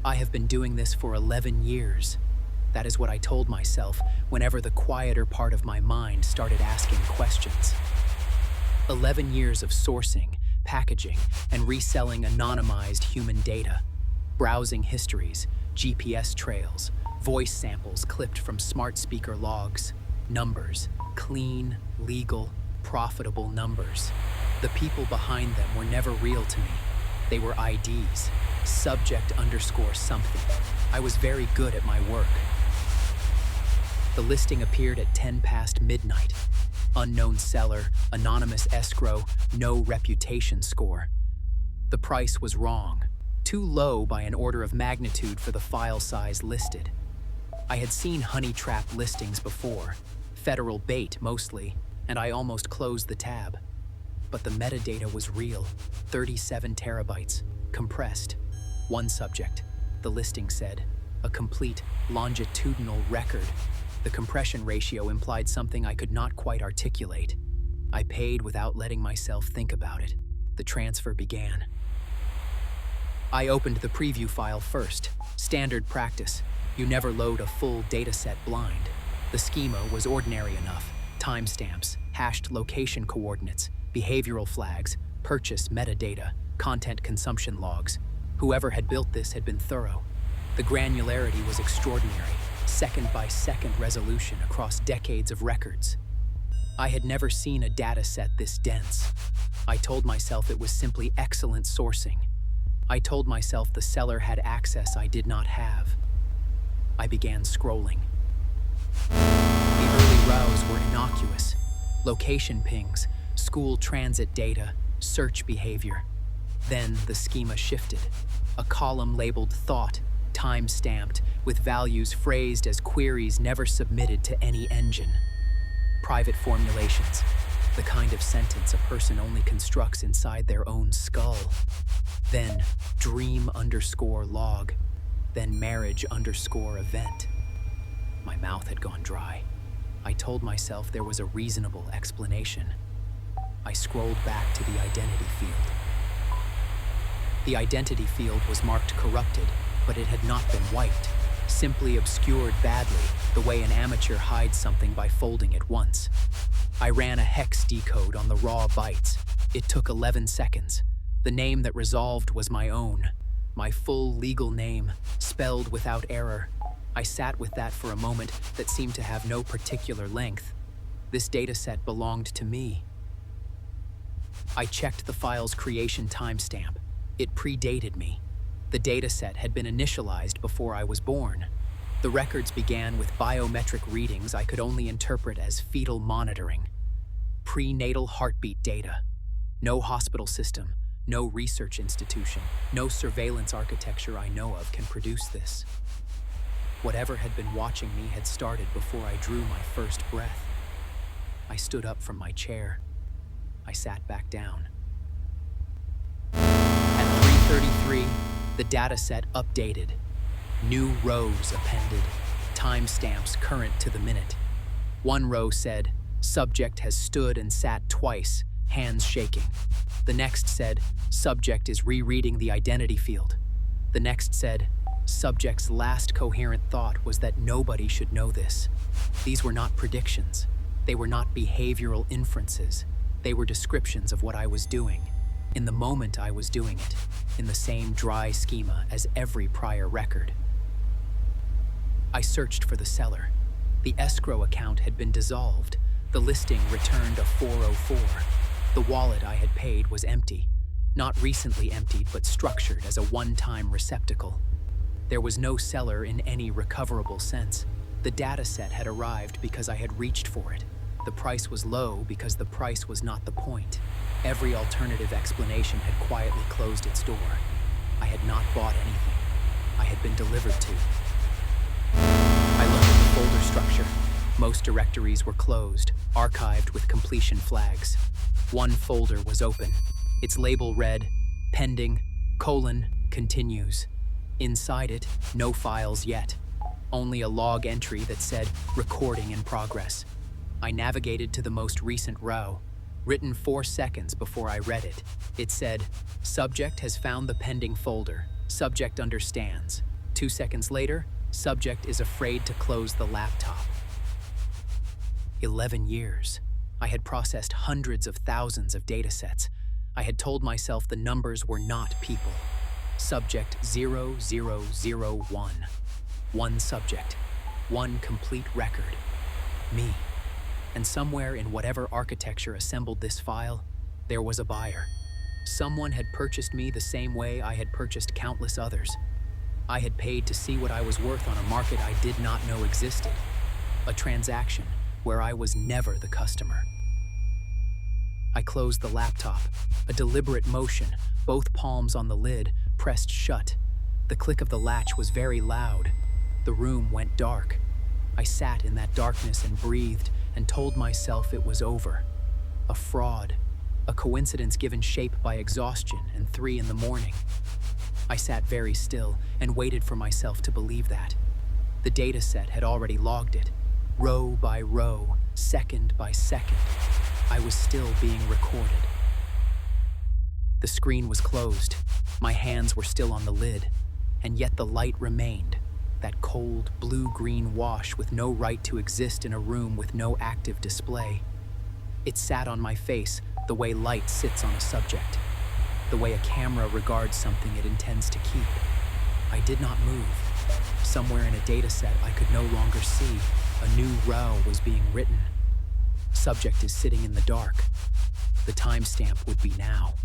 I have been doing this for 11 years. That is what I told myself whenever the quieter part of my mind started asking questions. 11 years of sourcing, packaging, and reselling anonymized human data. Browsing histories, GPS trails, voice samples clipped from smart speaker logs. Numbers, clean, legal, profitable numbers. The people behind them were never real to me. They were IDs, subject underscore something. I was very good at my work. The listing appeared at 10 past midnight. Unknown seller, anonymous escrow, no reputation score. The price was wrong, too low by an order of magnitude for the file size listed. I had seen honey trap listings before, federal bait mostly, and I almost closed the tab. But the metadata was real, 37 terabytes, compressed. One subject, the listing said, a complete longitudinal record. The compression ratio implied something I could not quite articulate. I paid without letting myself think about it. The transfer began. I opened the preview file first. Standard practice. You never load a full dataset blind. The schema was ordinary enough. Timestamps, hashed location coordinates, behavioral flags, purchase metadata, content consumption logs. Whoever had built this had been thorough. The granularity was extraordinary, second-by-second resolution across decades of records. I had never seen a dataset this dense. I told myself it was simply excellent sourcing. I told myself the seller had access I did not have. I began scrolling. The early rows were innocuous. Location pings, school transit data, search behavior. Then the schema shifted. A column labeled thought, time-stamped, with values phrased as queries never submitted to any engine. Private formulations, the kind of sentence a person only constructs inside their own skull. Then dream underscore log, then marriage underscore event. My mouth had gone dry. I told myself there was a reasonable explanation. I scrolled back to the identity field. The identity field was marked corrupted, but it had not been wiped, simply obscured badly, the way an amateur hides something by folding it once. I ran a hex decode on the raw bytes. It took 11 seconds. The name that resolved was my own, my full legal name, spelled without error. I sat with that for a moment that seemed to have no particular length. This dataset belonged to me. I checked the file's creation timestamp. It predated me. The dataset had been initialized before I was born. The records began with biometric readings I could only interpret as fetal monitoring. Prenatal heartbeat data. No hospital system, no research institution, no surveillance architecture I know of can produce this. Whatever had been watching me had started before I drew my first breath. I stood up from my chair. I sat back down. At 3:33, the dataset updated. New rows appended, timestamps current to the minute. One row said, subject has stood and sat twice, hands shaking. The next said, subject is rereading the identity field. The next said, subject's last coherent thought was that nobody should know this. These were not predictions. They were not behavioral inferences. They were descriptions of what I was doing, in the moment I was doing it, in the same dry schema as every prior record. I searched for the seller. The escrow account had been dissolved. The listing returned a 404. The wallet I had paid was empty, not recently emptied but structured as a one-time receptacle. There was no seller in any recoverable sense. The dataset had arrived because I had reached for it. The price was low because the price was not the point. Every alternative explanation had quietly closed its door. I had not bought anything. I had been delivered to. I looked at the folder structure. Most directories were closed, archived with completion flags. One folder was open. Its label read, pending, continues. Inside it, no files yet. Only a log entry that said, recording in progress. I navigated to the most recent row, written 4 seconds before I read it. It said, subject has found the pending folder. Subject understands. 2 seconds later, subject is afraid to close the laptop. 11 years. I had processed hundreds of thousands of datasets. I had told myself the numbers were not people. Subject 0001. One subject. One complete record. Me. And somewhere in whatever architecture assembled this file, there was a buyer. Someone had purchased me the same way I had purchased countless others. I had paid to see what I was worth on a market I did not know existed. A transaction where I was never the customer. I closed the laptop, a deliberate motion, both palms on the lid, pressed shut. The click of the latch was very loud. The room went dark. I sat in that darkness and breathed and told myself it was over. A fraud, a coincidence given shape by exhaustion and 3 in the morning. I sat very still and waited for myself to believe that. The dataset had already logged it, row by row, second by second. I was still being recorded. The screen was closed. My hands were still on the lid, and yet the light remained, that cold blue-green wash with no right to exist in a room with no active display. It sat on my face the way light sits on a subject, the way a camera regards something it intends to keep. I did not move. Somewhere in a dataset I could no longer see, a new row was being written. Subject is sitting in the dark. The timestamp would be now.